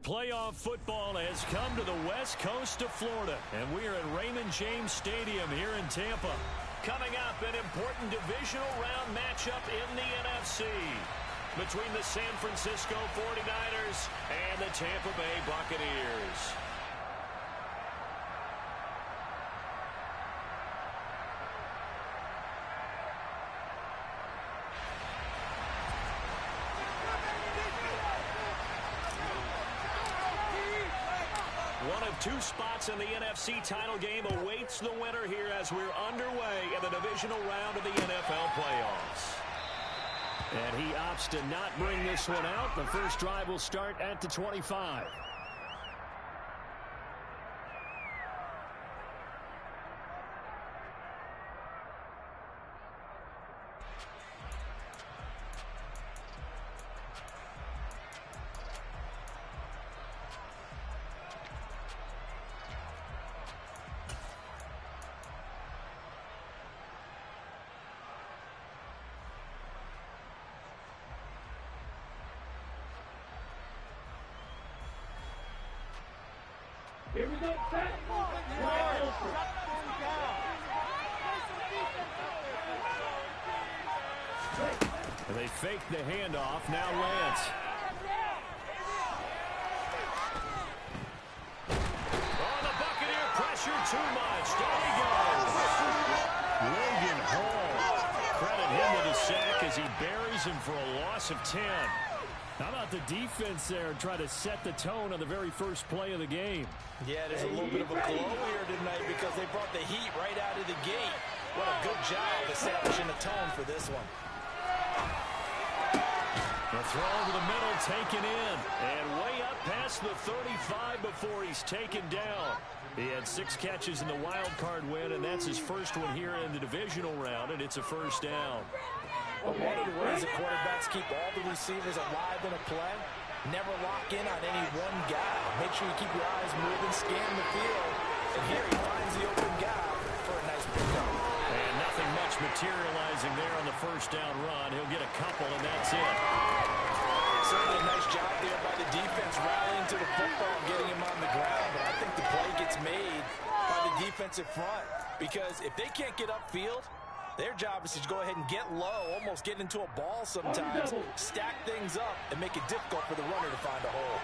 playoff football has come to the west coast of Florida, and we are at Raymond James Stadium here in Tampa. Coming up, an important divisional round matchup in the NFC between the San Francisco 49ers and the Tampa Bay Buccaneers. One of two spots in the NFC title game awaits the winner here as we're underway in the divisional round of the NFL playoffs. And he opts to not bring this one out. The first drive will start at the 25. Here we go, set. They fake the handoff. Now Lance. Oh, the Buccaneer pressure too much. There he goes. Logan Hall. Credit him with a sack as he buries him for a loss of 10. How about the defense there try to set the tone on the very first play of the game? Yeah, there's a little bit of a glow here tonight because they brought the heat right out of the gate. What a good job establishing the tone for this one. The throw over the middle taken in. And way up past the 35 before he's taken down. He had 6 catches in the wild card win, and that's his first one here in the divisional round, and it's a first down. But one of the ways that quarterbacks keep all the receivers alive in a play, never lock in on any one guy. Make sure you keep your eyes moving, scan the field, and here he finds the open guy for a nice pickup. And nothing much materializing there on the first down run. He'll get a couple, and that's it. Certainly a nice job there by the defense rallying to the football, getting him on the ground, but I think the play gets made by the defensive front because if they can't get upfield, their job is to go ahead and get low, almost get into a ball sometimes, stack things up, and make it difficult for the runner to find a hole.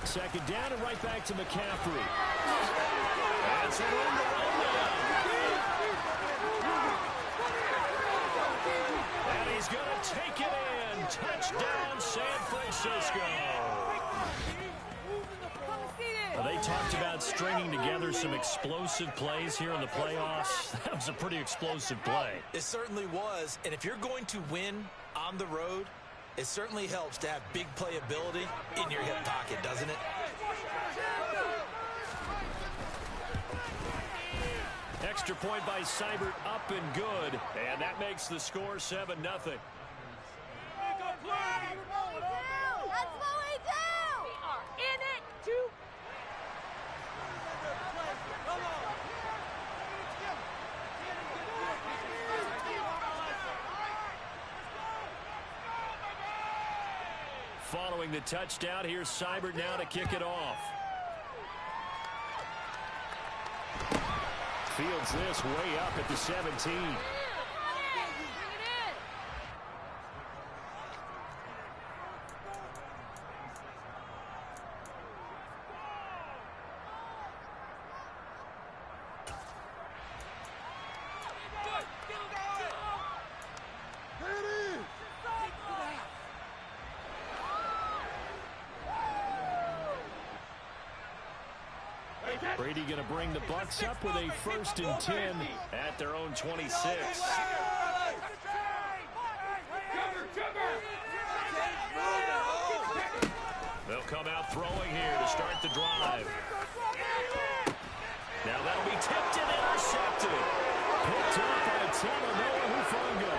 Second down and right back to McCaffrey. That's it on the run. And he's going to take it in. Touchdown, San Francisco. They talked about stringing together some explosive plays here in the playoffs. That was a pretty explosive play. It certainly was. And if you're going to win on the road, it certainly helps to have big playability in your hip pocket, doesn't it? Extra point by Seibert, up and good. And that makes the score 7-0. That's what we do! We are in it to Following the touchdown, here's Seibert now to kick it off. Fields this way up at the 17. Brady going to bring the Bucs up with a 1st and 10 at their own 26. They'll come out throwing here to start the drive. Now that'll be tipped and intercepted. Picked up by Talanoa Hufanga.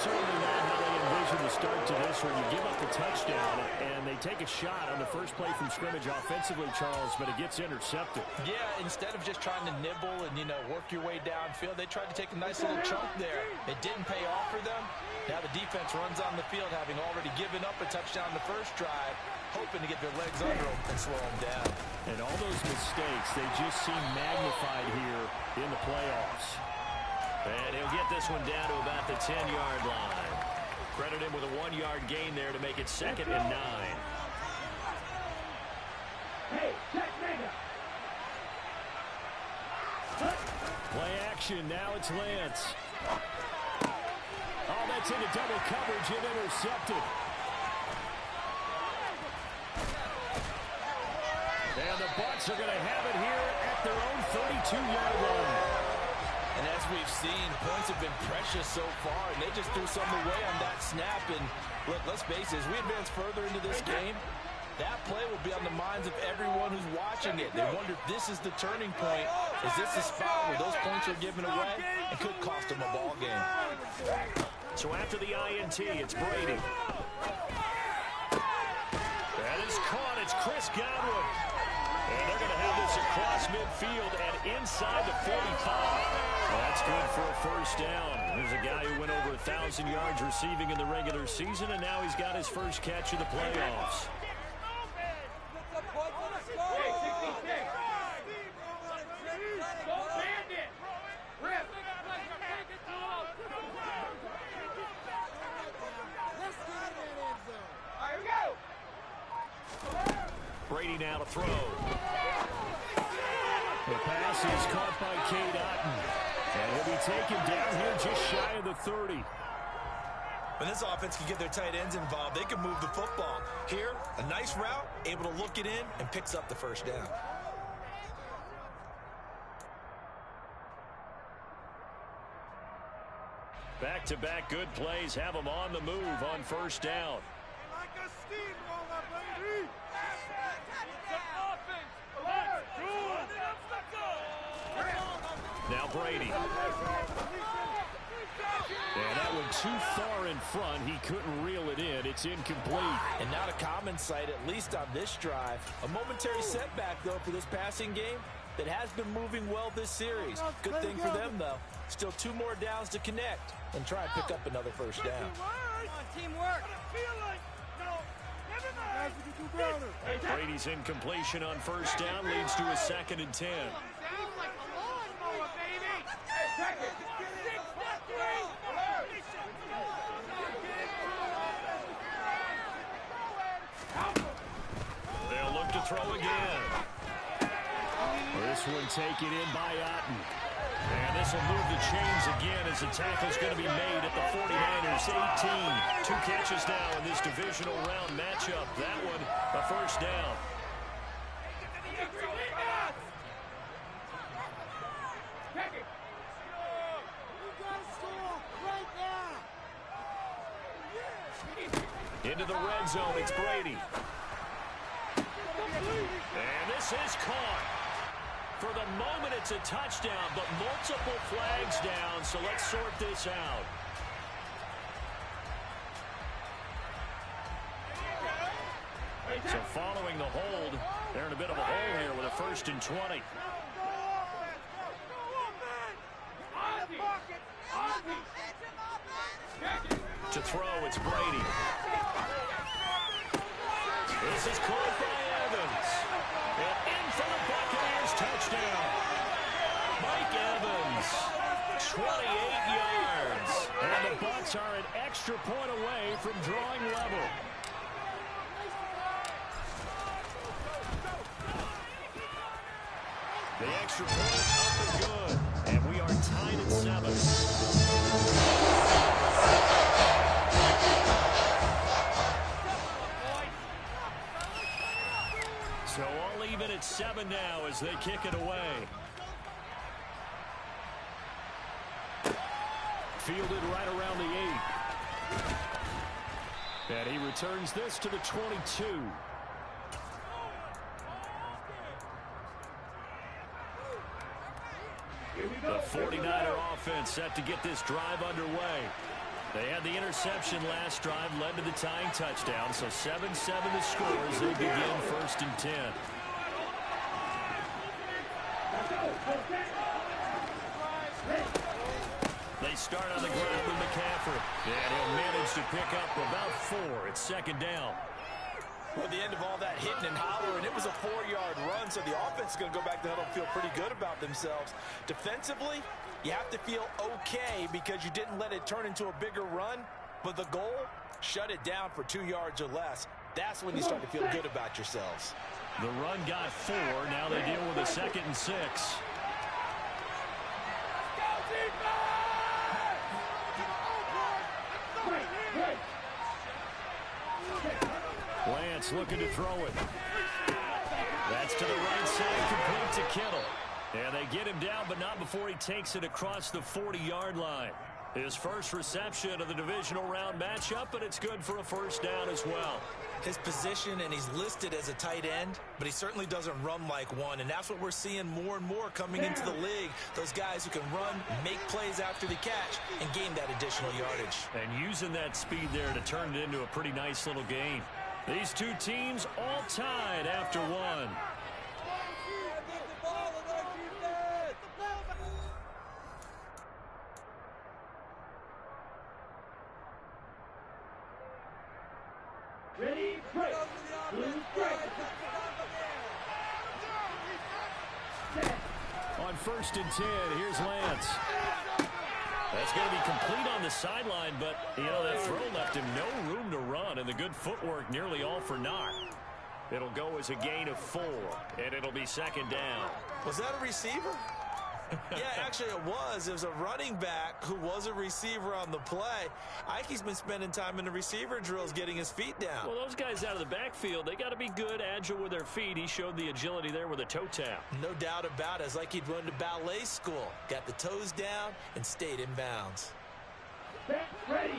Certainly not how they envision the start to this when you give up the touchdown, and they They take a shot on the first play from scrimmage offensively, Charles, but it gets intercepted. Yeah, instead of just trying to nibble and, work your way downfield, they tried to take a nice little chunk there. It didn't pay off for them. Now the defense runs on the field, having already given up a touchdown the first drive, hoping to get their legs under them and slow them down. And all those mistakes, they just seem magnified here in the playoffs. And he'll get this one down to about the 10-yard line. Credit him with a 1-yard gain there to make it 2nd and 9. Play action. Now it's Lance. Oh, that's into double coverage and intercepted. And the Bucs are going to have it here at their own 32-yard line. And as we've seen, points have been precious so far, and they just threw something away on that snap. And look, let's face it, as we advance further into this game, that play will be on the minds of everyone who's watching it. They wonder if this is the turning point. Is this the spot where those points are given away? It could cost them a ball game. So after the INT, it's Brady. That is caught. It's Chris Godwin. And they're going to have this across midfield and inside the 45. Well, that's good for a first down. There's a guy who went over 1,000 yards receiving in the regular season, and now he's got his first catch of the playoffs. Brady now to throw. The pass is caught by Cade Otton. And he'll be taken down here just shy of the 30. When this offense can get their tight ends involved, they can move the football. Here, a nice route, able to look it in, and picks up the first down. Back-to-back good plays have them on the move on first down. Like a steamroller, baby! Now Brady. And that one too far in front. He couldn't reel it in. It's incomplete. And not a common sight, at least on this drive. A momentary setback, though, for this passing game that has been moving well this series. Good thing for them, though. Still 2 more downs to connect and try and pick up another first down. Teamwork! Brady's incompletion on first down leads to a 2nd and 10. They'll look to throw again. This one taken in by Otton. And this will move the chains again as the tackle's going to be made at the 49ers. 18. 2 catches now in this divisional round matchup. That one, a first down. Into the red zone, it's Brady. And this is caught. For the moment, it's a touchdown, but multiple flags down, so let's sort this out. So following the hold, they're in a bit of a hole here with a 1st and 20. To throw, it's Brady. This is caught by Evans. And in for the Buccaneers touchdown. Mike Evans, 28 yards. And the Bucs are an extra point away from drawing level. The extra point up and good. And we are tied at 7. So all even at 7 now as they kick it away. Fielded right around the 8. And he returns this to the 22. The 49er offense set to get this drive underway. They had the interception last drive, led to the tying touchdown, so 7-7 the score as they begin 1st and 10. They start on the ground with McCaffrey, and he'll manage to pick up about 4. It's 2nd down. Well, at the end of all that hitting and hollering, it was a 4-yard run, so the offense is going to go back to the huddle and feel pretty good about themselves. Defensively, you have to feel okay because you didn't let it turn into a bigger run, but the goal, shut it down for 2 yards or less. That's when you start to feel good about yourselves. The run got 4. Now they deal with a 2nd and 6. Lance looking to throw it. That's to the right side, complete to Kittle. And they get him down, but not before he takes it across the 40-yard line. His first reception of the divisional round matchup, but it's good for a 1st down as well. His position, and he's listed as a tight end, but he certainly doesn't run like one, and that's what we're seeing more and more coming into the league. Those guys who can run, make plays after the catch, and gain that additional yardage. And using that speed there to turn it into a pretty nice little game. These two teams all tied after 1. Ready, break. On 1st and 10, here's Lance. That's going to be complete on the sideline, but, that throw left him no room to run, and the good footwork nearly all for naught. It'll go as a gain of 4, and it'll be 2nd down. Was that a receiver? Yeah, actually it was. It was a running back who was a receiver on the play. Ike's been spending time in the receiver drills getting his feet down. Well, those guys out of the backfield, they got to be good, agile with their feet. He showed the agility there with a toe tap. No doubt about it. It's like he'd run to ballet school. Got the toes down and stayed in bounds. Set, ready.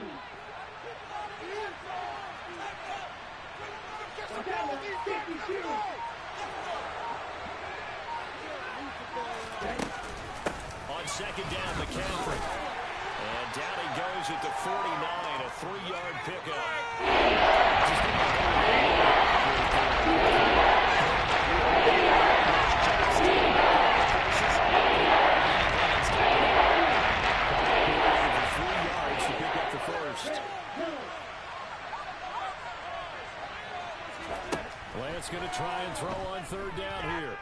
On 2nd down, McCaffrey. And down he goes at the 49, a 3-yard pickup. For 3 yards to pick up the first. Lance going to try and throw on 3rd down here.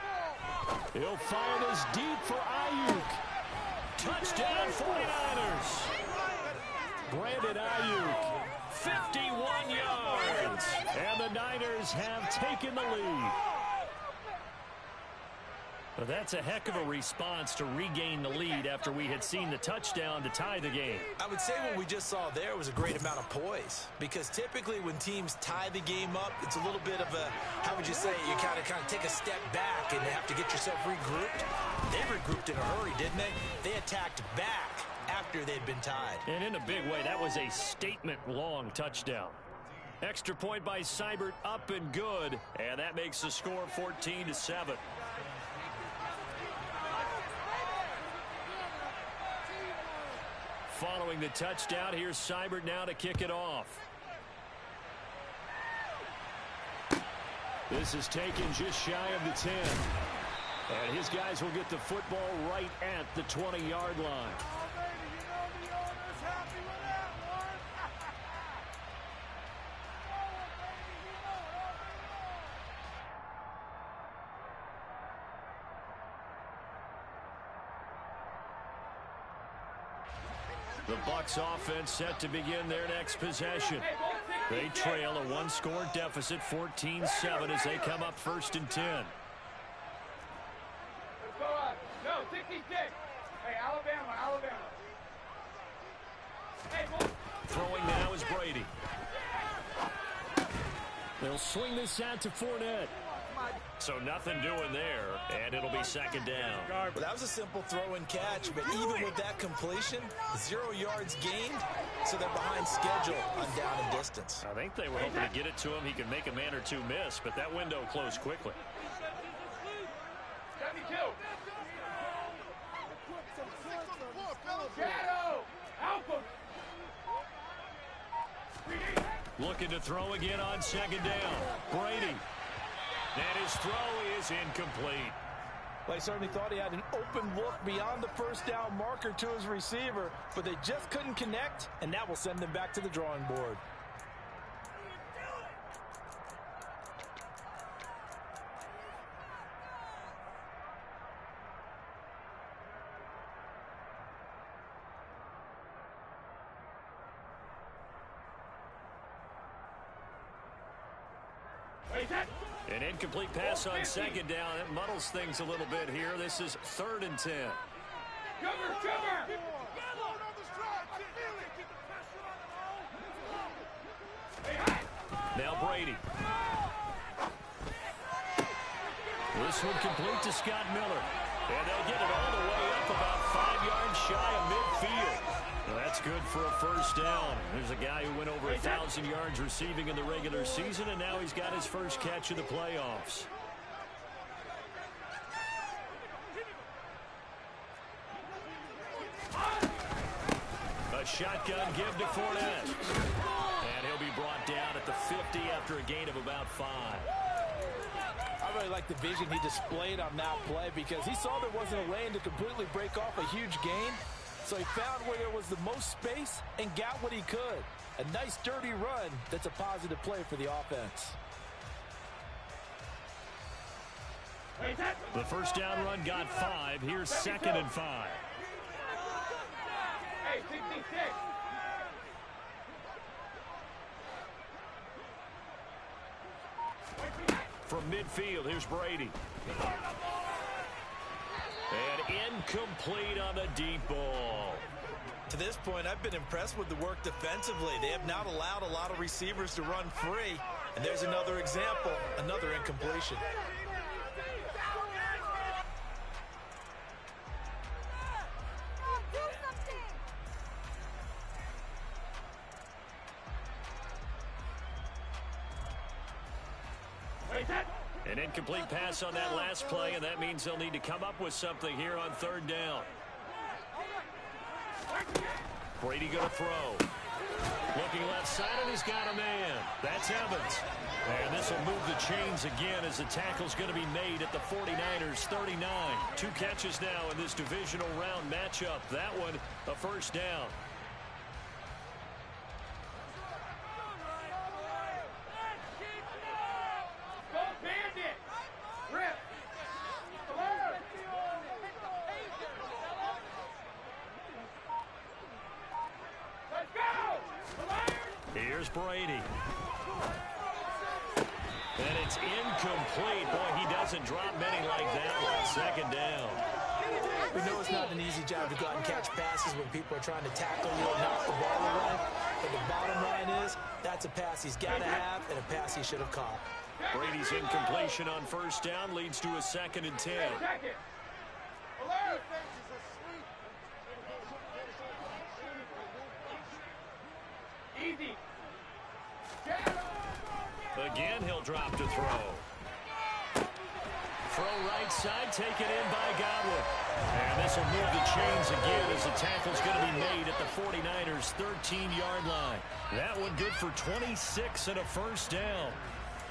He'll fire this deep for Ayuk. Touchdown 49ers. Brandon Ayuk, 51 yards. And the Niners have taken the lead. Well, that's a heck of a response to regain the lead after we had seen the touchdown to tie the game. I would say what we just saw there was a great amount of poise, because typically when teams tie the game up, it's a little bit of a, how would you say, you kind of take a step back and have to get yourself regrouped. They regrouped in a hurry, didn't they? They attacked back after they'd been tied. And in a big way, that was a statement-long touchdown. Extra point by Seibert, up and good, and that makes the score 14-7. Following the touchdown, here's Seibert now to kick it off. This is taken just shy of the 10. And his guys will get the football right at the 20-yard line. The Bucs offense set to begin their next possession. They trail a 1-score deficit, 14-7, as they come up 1st and 10. No, 66. Hey, Alabama. Hey, Throwing now is Brady. They'll swing this out to Fournette. So nothing doing there, and it'll be 2nd down. Well, that was a simple throw and catch, but even with that completion, 0 yards gained, so they're behind schedule on down and distance. I think they were hoping to get it to him. He could make a man or two miss, but that window closed quickly. 72. Shadow. Alpha. Looking to throw again on second down. Brady. And his throw is incomplete. Well, he certainly thought he had an open look beyond the first down marker to his receiver, but they just couldn't connect, and that will send them back to the drawing board. An incomplete pass on second down. It muddles things a little bit here. This is 3rd and 10. Now Brady. This one complete to Scott Miller. And they'll get it all the way up about 5 yards shy of midfield. Well, that's good for a first down. There's a guy who went over 1,000 yards receiving in the regular season, and now he's got his first catch of the playoffs. A shotgun give to Fournette. And he'll be brought down at the 50 after a gain of about 5. I really like the vision he displayed on that play because he saw there wasn't a lane to completely break off a huge gain. So he found where there was the most space and got what he could. A nice dirty run that's a positive play for the offense. The first down run got 5. Here's 2nd and 5. Hey, 66. From midfield, here's Brady. And incomplete on the deep ball. To this point, I've been impressed with the work defensively. They have not allowed a lot of receivers to run free. And there's another example, another incompletion. An incomplete pass on that last play, and that means they'll need to come up with something here on 3rd down. Brady going to throw. Looking left side, and he's got a man. That's Evans. And this will move the chains again as the tackle's going to be made at the 49ers 39. 2 catches now in this divisional round matchup. That one, a first down. Here's Brady. And it's incomplete. Boy, he doesn't drop many like that one. 2nd down. We know it's not an easy job to go out and catch passes when people are trying to tackle you and knock the ball away. But the bottom line is, that's a pass he's got to have and a pass he should have caught. Brady's incompletion on first down leads to a 2nd and 10. Easy. Again, he'll drop to throw. Throw right side, taken in by Godwin. And this will move the chains again as the tackle's going to be made at the 49ers' 13-yard line. That one good for 26 and a first down.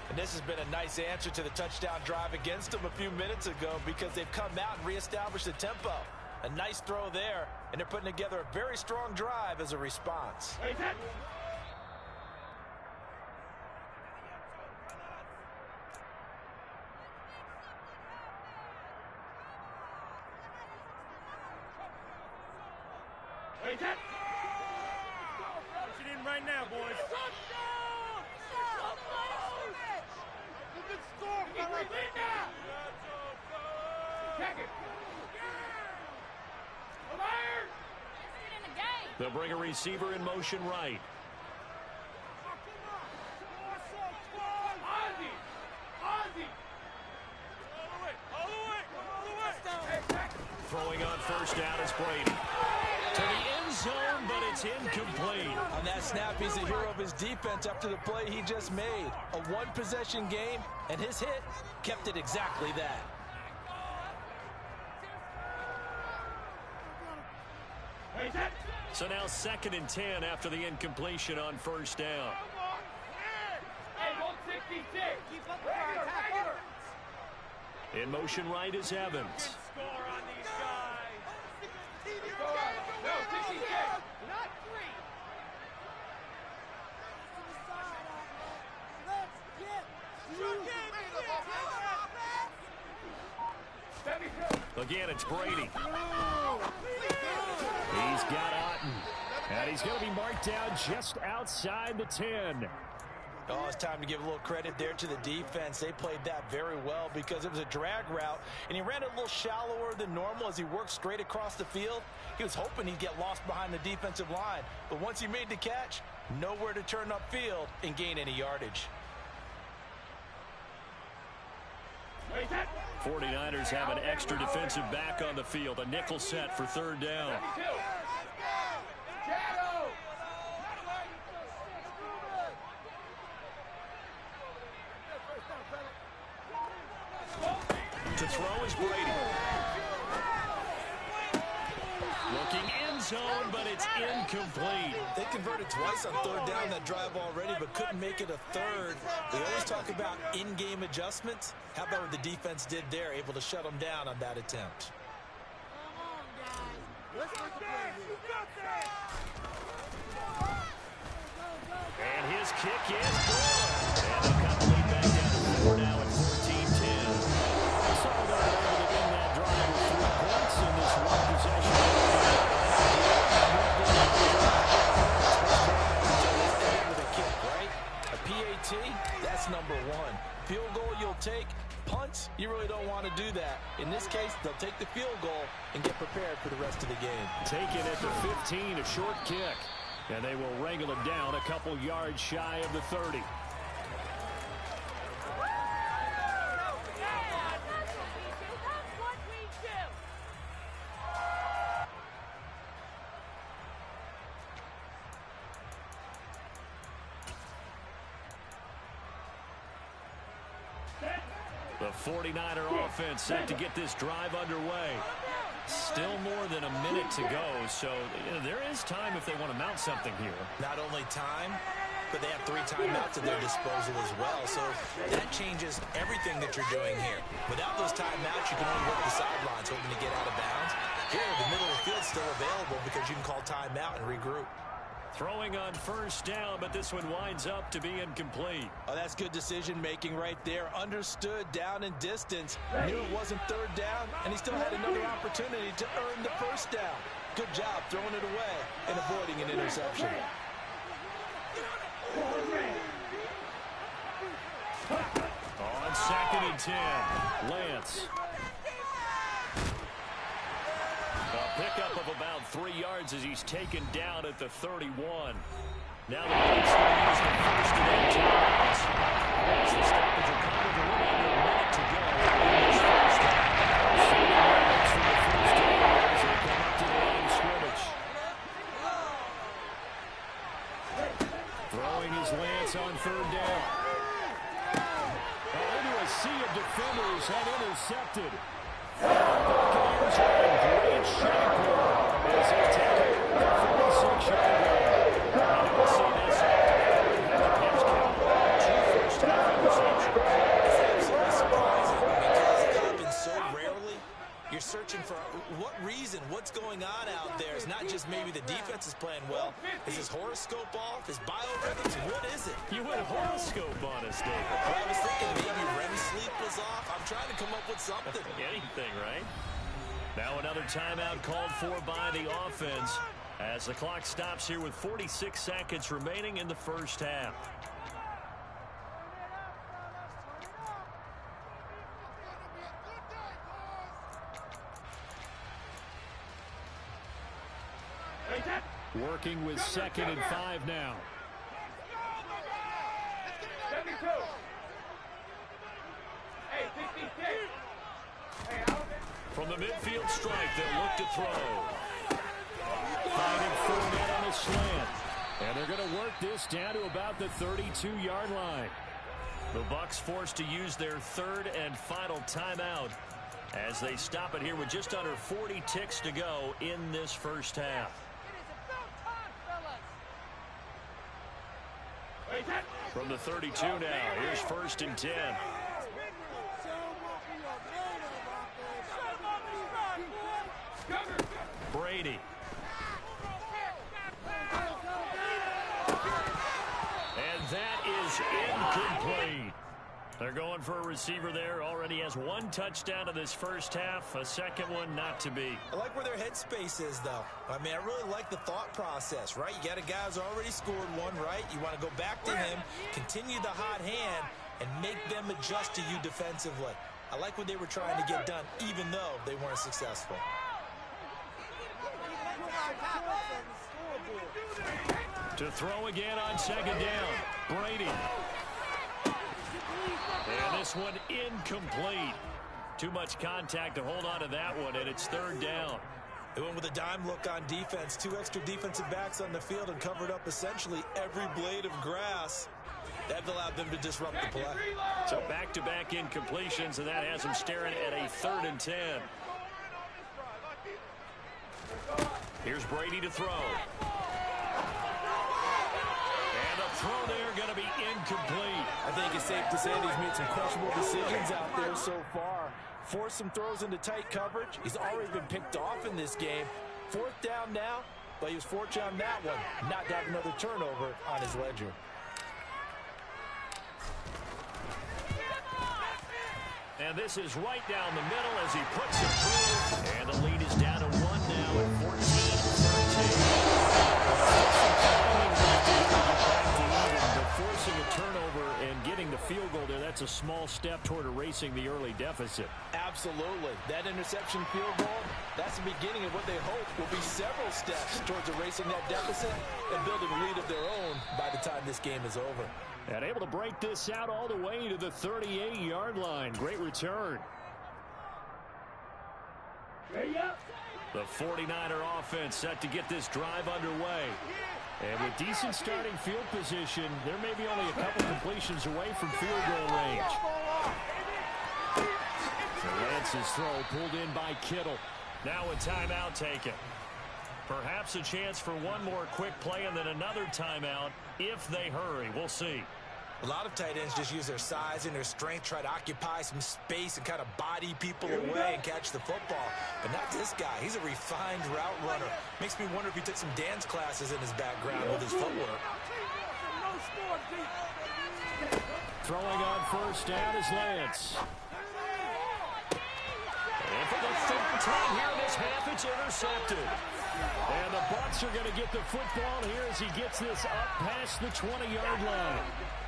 And this has been a nice answer to the touchdown drive against them a few minutes ago because they've come out and reestablished the tempo. A nice throw there, and they're putting together a very strong drive as a response. Push it in right now, boys. They'll bring a receiver in motion right. Throwing on first down is Brady. To the end zone, but it's incomplete. On that snap, he's the hero of his defense after the play he just made. A one-possession game, and his hit kept it exactly that. So now 2nd and 10 after the incompletion on first down. Keep up with our attack. In motion right is Evans. Score on these guys. Not three. Again, it's Brady. He's got Otten. And he's going to be marked down just outside the 10. Oh, it's time to give a little credit there to the defense. They played that very well because it was a drag route, and he ran it a little shallower than normal as he worked straight across the field. He was hoping he'd get lost behind the defensive line, but once he made the catch, nowhere to turn upfield and gain any yardage. 49ers have an extra defensive back on the field, a nickel set for third down. To throw is Brady. Looking end zone, but it's incomplete. They converted twice on third down that drive already, but couldn't make it a third. We always talk about in-game adjustments. How about what the defense did there, able to shut them down on that attempt? And his kick is good. And they'll cut the lead back down to 4 now at 14-10. Sold out able to win that drive with 3 points in this one possession. With a kick, right? A PAT, that's number 1. Field goal you'll take. Punts, you really don't want to do that. In this case, they'll take the field goal and get prepared for the rest of the game. Taken at the 15, a short kick. And they will wrangle him down a couple yards shy of the 30. The 49er offense set to get this drive underway. Still more than a minute to go, so there is time if they want to mount something here. Not only time, but they have 3 timeouts at their disposal as well, so that changes everything that you're doing here. Without those timeouts, you can only work the sidelines, hoping to get out of bounds. Here, the middle of the field's still available because you can call timeout and regroup. Throwing on first down, but this one winds up to be incomplete. Oh, that's good decision-making right there. Understood down and distance. Knew it wasn't third down, and he still had another opportunity to earn the first down. Good job throwing it away and avoiding an interception. On 2nd and 10, Lance. A pickup of about 3 yards as he's taken down at the 31. Now the Bucs going to use the first and 8 times. As the stoppage will come with a little under a minute to go in this first half. 30 yards from the first down as they come up to the line of scrimmage. Throwing his Lance on 3rd down. Into a sea of defenders and intercepted. Buccaneers are in great shape as they take it the 46-yard line. And we'll see this after the catch count. 2 first-half interceptions. It's absolutely surprising because it happens so rarely. You're searching for what reason, what's going on out there. It's not just maybe the defense is playing well. Is his horoscope off? His biorhythms? What is it? You went horoscope on us, David. Well, I was thinking maybe REM sleep was off. I'm trying to come up with something. Anything, right? Now another timeout called for by the offense as the clock stops here with 46 seconds remaining in the first half. Working with 2nd and 5 now. From the midfield strike, they'll look to throw. Finding Fournette on the slant. And they're going to work this down to about the 32-yard line. The Bucs forced to use their 3rd and final timeout as they stop it here with just under 40 ticks to go in this first half. From the 32 now, here's 1st and 10. Brady. And that is incomplete. They're going for a receiver there. Already has 1 touchdown in this first half. A second one not to be. I like where their headspace is, though. I mean, I really like the thought process, right? You got a guy who's already scored one, right? You want to go back to him, continue the hot hand, and make them adjust to you defensively. I like what they were trying to get done, even though they weren't successful. To throw again on 2nd down. Brady. And this one incomplete. Too much contact to hold on to that one, and it's 3rd down. They went with a dime look on defense. 2 extra defensive backs on the field and covered up essentially every blade of grass. That allowed them to disrupt the play. So back-to-back incompletions, and that has them staring at a 3rd and 10. Here's Brady to throw. And the throw there going to be incomplete. I think it's safe to say that he's made some questionable decisions out there so far. Forced some throws into tight coverage. He's already been picked off in this game. 4th down now, but he was fortunate on that one not to have another turnover on his ledger. And this is right down the middle as he puts it through. And the lead is down to 1 now at 14-13. Forcing a turnover and getting the field goal there, that's a small step toward erasing the early deficit. Absolutely. That interception field goal, that's the beginning of what they hope will be several steps towards erasing that deficit and building a lead of their own by the time this game is over. And able to break this out all the way to the 38-yard line. Great return. The 49er offense set to get this drive underway. And with decent starting field position, there may be only a couple completions away from field goal range. So Lance's throw pulled in by Kittle. Now a timeout taken. Perhaps a chance for one more quick play and then another timeout if they hurry. We'll see. A lot of tight ends just use their size and their strength, try to occupy some space and kind of body people away and catch the football. But not this guy. He's a refined route runner. Makes me wonder if he took some dance classes in his background with his footwork. Throwing on 1st down is Lance. And for the 3rd time here in this half, it's intercepted. And the Bucs are going to get the football here as he gets this up past the 20-yard line.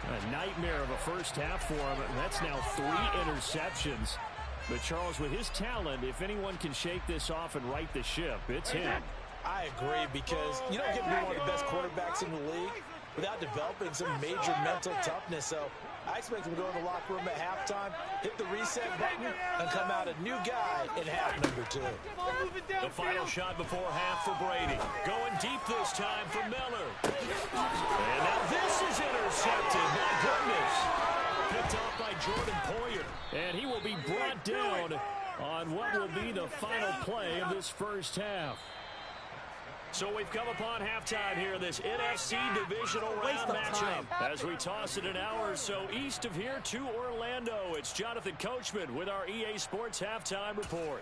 A nightmare of a first half for him. And that's now 3 interceptions. But Charles, with his talent, if anyone can shake this off and right the ship, it's him. I agree, because you don't get to be one of the best quarterbacks in the league without developing some major mental toughness. So I expect him to go in the locker room at halftime, hit the reset button, and come out a new guy in half number 2. The final shot before half for Brady. Going deep this time for Miller. And now this is intercepted. My goodness. Picked off by Jordan Poyer. And he will be brought down on what will be the final play of this first half. So we've come upon halftime here in this NFC divisional round matchup. As we toss it an hour or so east of here to Orlando, it's Jonathan Coachman with our EA Sports Halftime Report.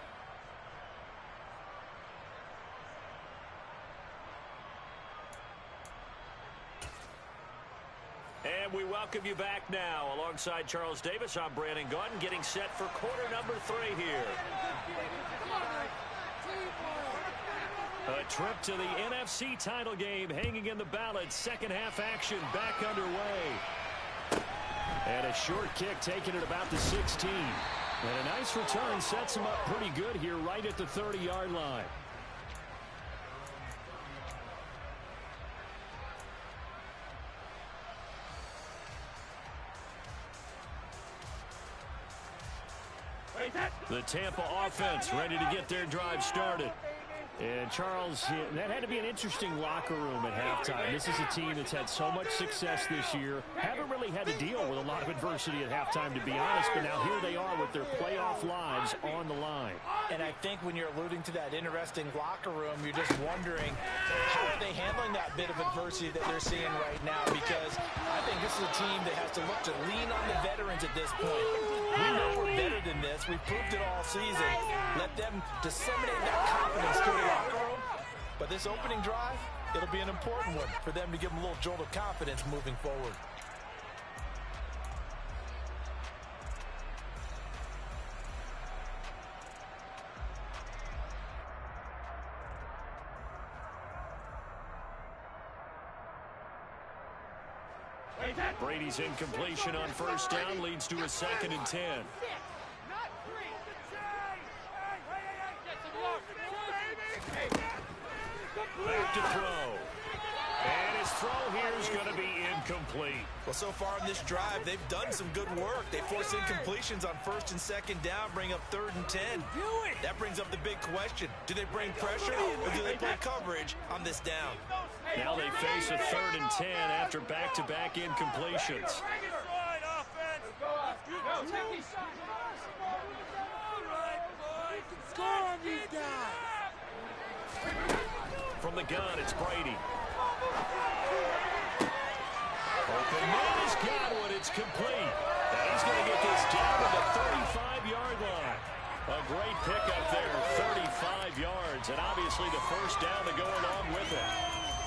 And we welcome you back now. Alongside Charles Davis, I'm Brandon Gaudin, getting set for quarter number 3 here. A trip to the NFC title game hanging in the balance. Second half action back underway. And a short kick taken at about the 16. And a nice return sets him up pretty good here right at the 30-yard line. The Tampa offense ready to get their drive started. And, Charles, that had to be an interesting locker room at halftime. This is a team that's had so much success this year. Haven't really had to deal with a lot of adversity at halftime, to be honest. But now here they are with their playoff lives on the line. And I think when you're alluding to that interesting locker room, you're just wondering how are they handling that bit of adversity that they're seeing right now, because I think this is a team that has to look to lean on the veterans at this point. We know we're better than this. We've proved it all season. Let them disseminate that confidence through the locker room. But this opening drive, it'll be an important one for them to give them a little jolt of confidence moving forward. Brady's incompletion on first down leads to a 2nd and 10. Not 3. Back to throw. And his throw here is going to be incomplete. Well, so far in this drive, they've done some good work. They force incompletions on 1st and 2nd down, bring up 3rd and 10. That brings up the big question. Do they bring pressure or do they play coverage on this down? Now they face a 3rd and 10 after back-to-back incompletions. From the gun, it's Brady. Open man has got one. It's complete. And he's going to get this down to the 35-yard line. A great pickup there, 35 yards. And obviously the first down to go along with it.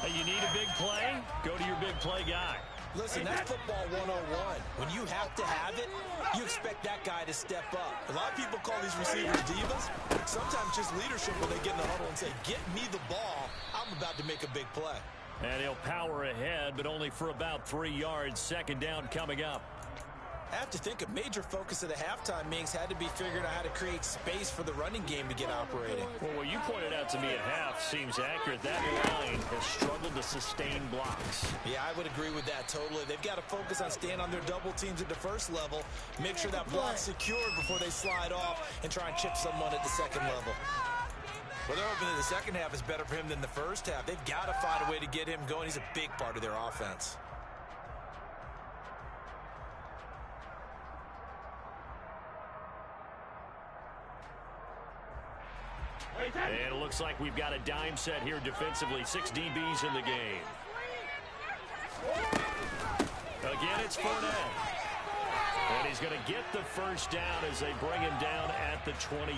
And you need a big play? Go to your big play guy. Listen, that's football 101. When you have to have it, you expect that guy to step up. A lot of people call these receivers divas. Sometimes just leadership when they get in the huddle and say, get me the ball. I'm about to make a big play. And he'll power ahead, but only for about 3 yards. 2nd down coming up. I have to think a major focus of the halftime meetings had to be figuring out how to create space for the running game to get operating. Well, what you pointed out to me at half seems accurate. That line has struggled to sustain blocks. Yeah, I would agree with that totally. They've got to focus on staying on their double teams at the first level, make sure that block's secured before they slide off and try and chip someone at the second level. Well, they're hoping that the second half is better for him than the first half. They've got to find a way to get him going. He's a big part of their offense. And it looks like we've got a dime set here defensively. 6 DBs in the game. Again, it's Fournette. And he's going to get the first down as they bring him down at the 23.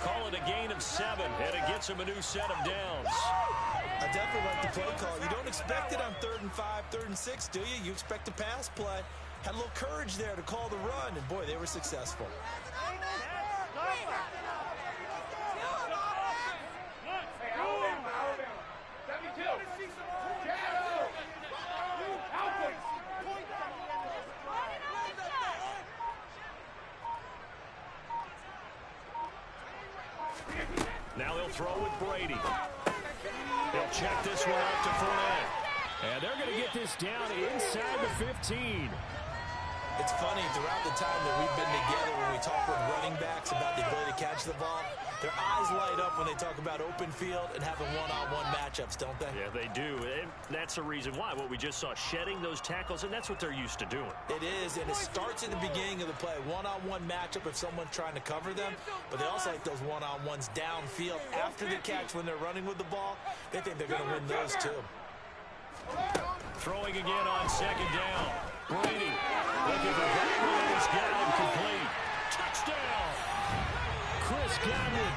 Call it a gain of 7, and it gets him a new set of downs. I definitely like the play call. You don't expect it on 3rd and 5, 3rd and 6, do you? You expect a pass play. Had a little courage there to call the run, and boy, they were successful. Now he'll throw with Brady. He'll check this one out to Fournette. And they're going to get this down inside the 15. It's funny, throughout the time that we've been together, when we talk with running backs about the ability to catch the ball, their eyes light up when they talk about open field and having one-on-one matchups, don't they? Yeah, they do. And that's the reason why. What we just saw, shedding those tackles, and that's what they're used to doing. It is, and it starts at the beginning of the play. One-on-one matchup if someone's trying to cover them, but they also like those one-on-ones downfield after the catch when they're running with the ball. They think they're going to win those, too. Throwing again on 2nd down. Brady looking for Godwin. He's got him complete. Touchdown! Chris Godwin,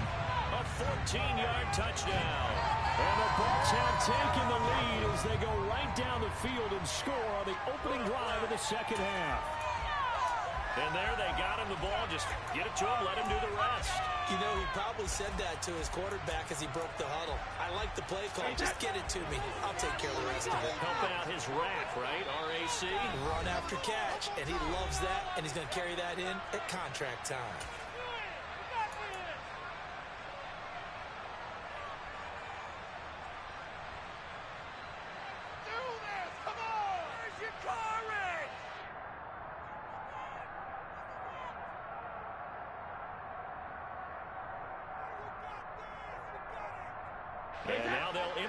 a 14-yard touchdown. And the Bucs have taken the lead as they go right down the field and score on the opening drive of the second half. And there they got him the ball. Just get it to him, let him do the rest. You know, he probably said that to his quarterback as he broke the huddle. I like the play call. Just get it to me. I'll take care of the rest of it. Help out his RAC, right? R-A-C? Run after catch, and he loves that, and he's going to carry that in at contract time.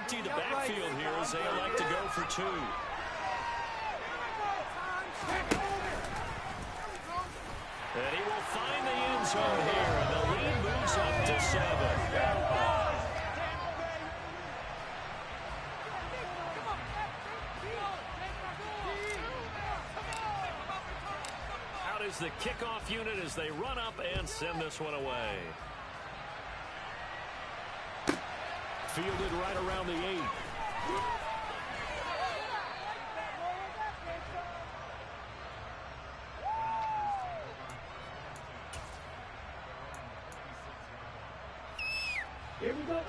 empty the backfield here as they elect to go for two. And he will find the end zone here, and the lead moves up to 7. Is the kickoff unit as they run up and send this one away. Fielded right around the 8.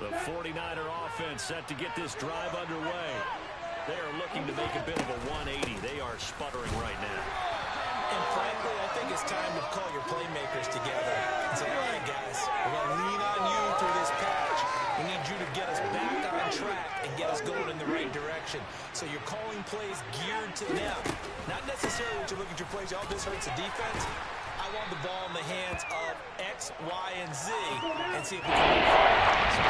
The 49er offense set to get this drive underway. They are looking to make a bit of a 180. They are sputtering right now. And frankly, I think it's time to call your playmakers together and say, all right, guys, we're going to lean on you through this patch. We need you to get us back on track and get us going in the right direction. So you're calling plays geared to them. Not necessarily to look at your plays, oh, this hurts the defense. I want the ball in the hands of X, Y, and Z and see if we can.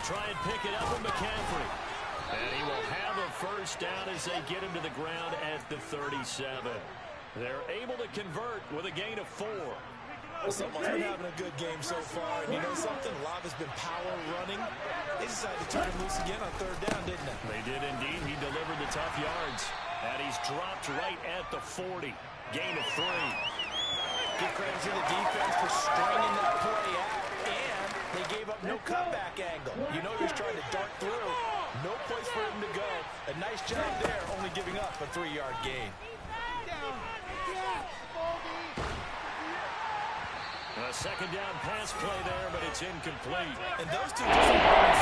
Try and pick it up with McCaffrey. And he will have a first down as they get him to the ground at the 37. They're able to convert with a gain of 4. Someone's been having a good game so far. And you know something? A lot has been power running. They decided to turn him loose again on 3rd down, didn't they? They did indeed. He delivered the tough yards. And he's dropped right at the 40. Gain of 3. Give credit to the defense for stringing that play out. And they gave up no cutback angle. You know he was trying to dart through. No place for him to go. A nice job there, only giving up a 3-yard gain. A second down pass play there, but it's incomplete. And those two just run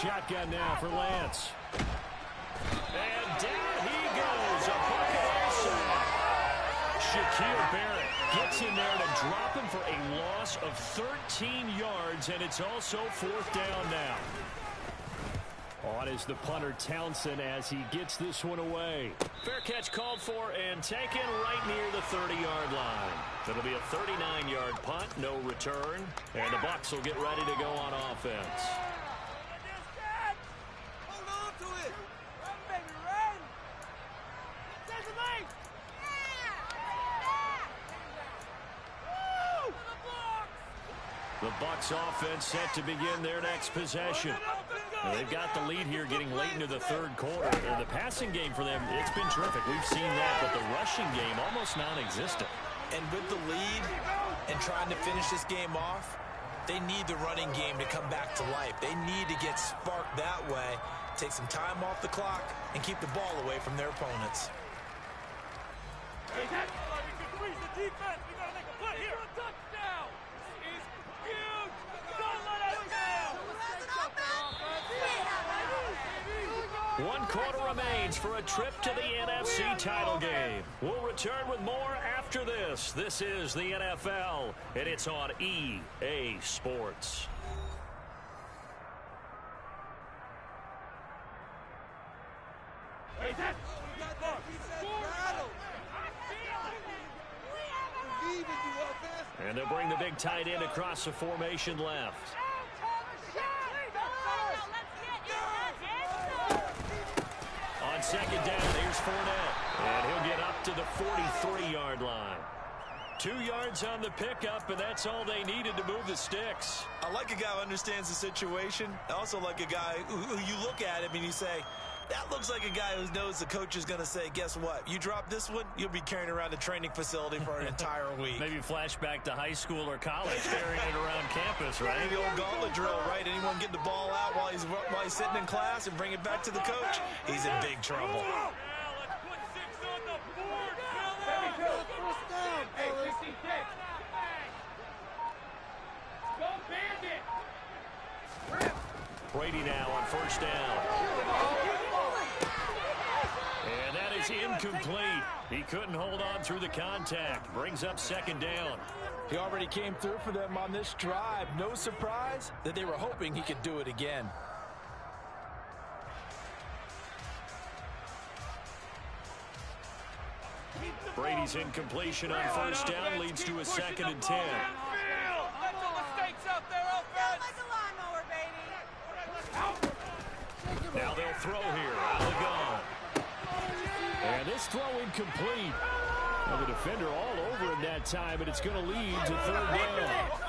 Shotgun now for Lance. And down he goes. A Buccaneer sack. Shaquille Barrett gets in there to drop him for a loss of 13 yards, and it's also 4th down now. On is the punter Townsend as he gets this one away. Fair catch called for and taken right near the 30-yard line. It'll be a 39-yard punt, no return, and the Bucs will get ready to go on offense. The Bucs offense set to begin their next possession. Now, they've got the lead here getting late into the 3rd quarter. The passing game for them, it's been terrific. We've seen that, but the rushing game almost non-existent. And with the lead and trying to finish this game off, they need the running game to come back to life. They need to get sparked that way, take some time off the clock, and keep the ball away from their opponents. Hey, that's why we can freeze the defense. We got to make a play here. A touchdown. This is huge. Don't let us down. 1 quarter remains for a trip to the NFC title game. We'll return with more after this. This is the NFL, and it's on EA Sports. Hey, that's and they'll bring the big tight end across the formation left. On 2nd down, here's Fournette. And he'll get up to the 43-yard line. 2 yards on the pickup, and that's all they needed to move the sticks. I like a guy who understands the situation. I also like a guy who you look at him and you say, that looks like a guy who knows the coach is going to say, guess what? You drop this one, you'll be carrying around a training facility for an entire week. Maybe flashback to high school or college, carrying it around campus, right? The old gauntlet drill, right? Anyone get the ball out while he's sitting in class and bring it back to the coach? He's in big trouble. Brady now on 1st down. And that is is incomplete. He couldn't hold on through the contact. Brings up second down. He already came through for them on this drive. No surprise that they were hoping he could do it again. Brady's incompletion on first down leads to a 2nd and 10. Now they'll throw here out of the gun. And this throw incomplete. Now the defender all over him that time, and it's going to lead to 3rd down.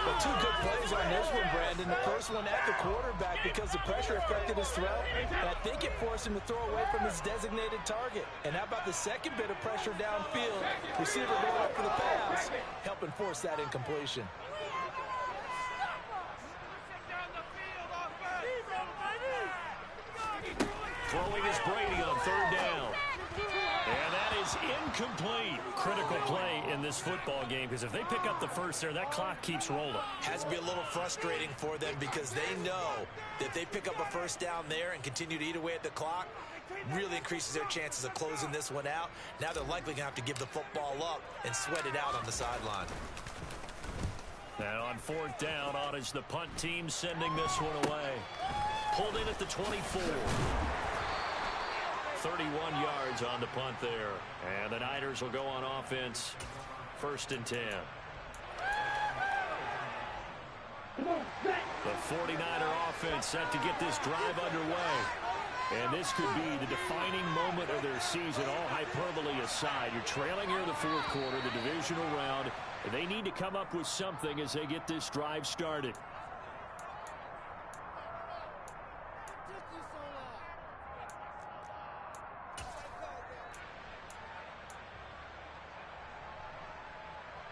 But 2 good plays on this one, Brandon. The first one at the quarterback because the pressure affected his throw, and I think it forced him to throw away from his designated target. And how about the second bit of pressure downfield? Receiver going up for the pass, helping force that incompletion. Throwing is Brady on 3rd down. And that is incomplete. Critical play in this football game, because if they pick up the first there, that clock keeps rolling. Has to be a little frustrating for them because they know that if they pick up a first down there and continue to eat away at the clock, really increases their chances of closing this one out. Now they're likely going to have to give the football up and sweat it out on the sideline. Now on 4th down, Ottage, the punt team sending this one away. Pulled in at the 24. 31 yards on the punt there. And the Niners will go on offense. 1st and 10. The 49er offense set to get this drive underway. And this could be the defining moment of their season, all hyperbole aside. You're trailing here in the 4th quarter, the divisional round. And they need to come up with something as they get this drive started.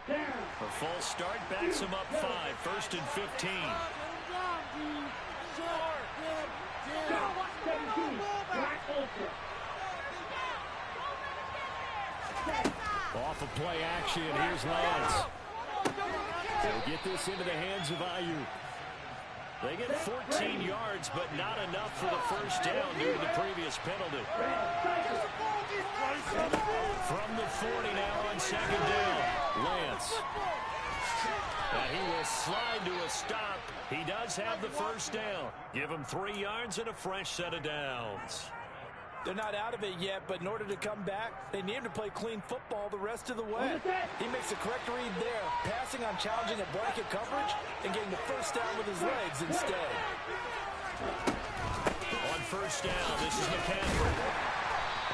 A false start backs him up 5. 1st and 15. Off of play action, here's Lance. They'll get this into the hands of Ayuk. They get 14 yards, but not enough for the first down due to the previous penalty. From the 40 now on 2nd down, Lance. And he will slide to a stop. He does have the first down. Give him 3 yards and a fresh set of downs. They're not out of it yet, but in order to come back, they need him to play clean football the rest of the way. He makes the correct read there, passing on challenging a blanket coverage and getting the first down with his legs instead. On first down, this is McCaffrey.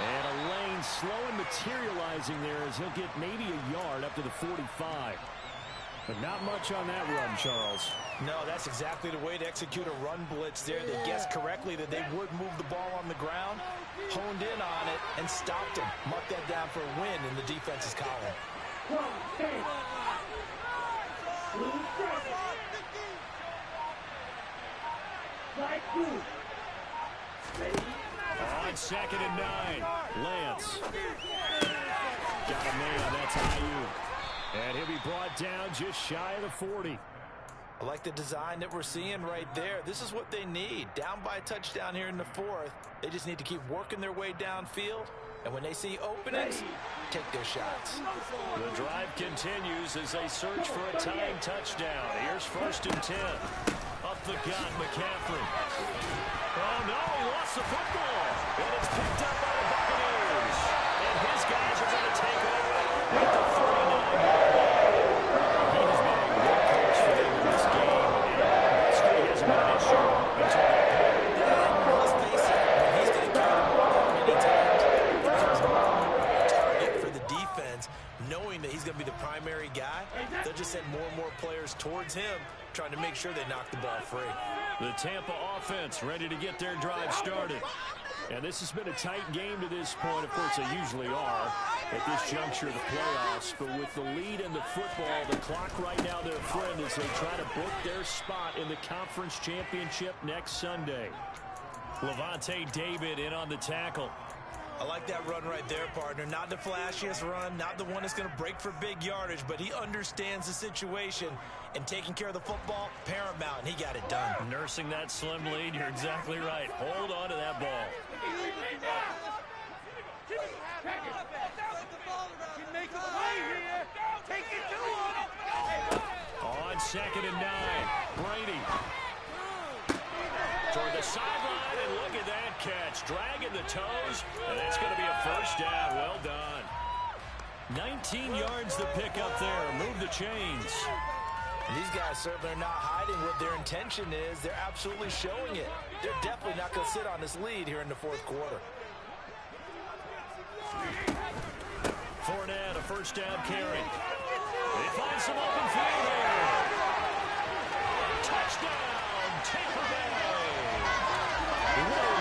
And a lane slow and materializing there as he'll get maybe a yard up to the 45. But not much on that run, Charles. No, that's exactly the way to execute a run blitz there. They guessed correctly that they would move the ball on the ground, honed in on it, and stopped him. Mark that down for a win in the defense's column. On 2nd and 9, Lance. Got a man, that's Ayuk. And he'll be brought down just shy of the 40. I like the design that we're seeing right there. This is what they need. Down by a touchdown here in the 4th. They just need to keep working their way downfield. And when they see openings, take their shots. The drive continues as they search for a tying touchdown. Here's 1st and 10. Up the gut, McCaffrey. Oh, no, he lost the football. And it's picked up by the Buccaneers. And his guys are going to take over at the 39-yard line. He has been a workhorse for them in this game. And Street hasn't been an issue until that point. Let's face it, when he's going to carry the ball many times, it becomes a target for the defense, knowing that he's going to be the primary guy. They'll just send more and more players towards him, trying to make sure they knock the ball free. The Tampa offense ready to get their drive started. And this has been a tight game to this point. Of course, they usually are at this juncture of the playoffs. But with the lead in the football, the clock right now their friend as they try to book their spot in the conference championship next Sunday. Lavonte David in on the tackle. I like that run right there, partner. Not the flashiest run, not the one that's going to break for big yardage, but he understands the situation, and taking care of the football, paramount, and he got it done. Nursing that slim lead, you're exactly right. Hold on to that ball. Make a play here. Take it to him. On 2nd and 9, Brady. Toward the sideline, and look at that catch. Dragging the toes, and that's going to be a first down. Well done. 19 yards to pick up there. Move the chains. And these guys certainly are not hiding what their intention is. They're absolutely showing it. They're definitely not going to sit on this lead here in the fourth quarter. Fournette, a first down carry. They find some open field here. Touchdown, Tampa Bay. What a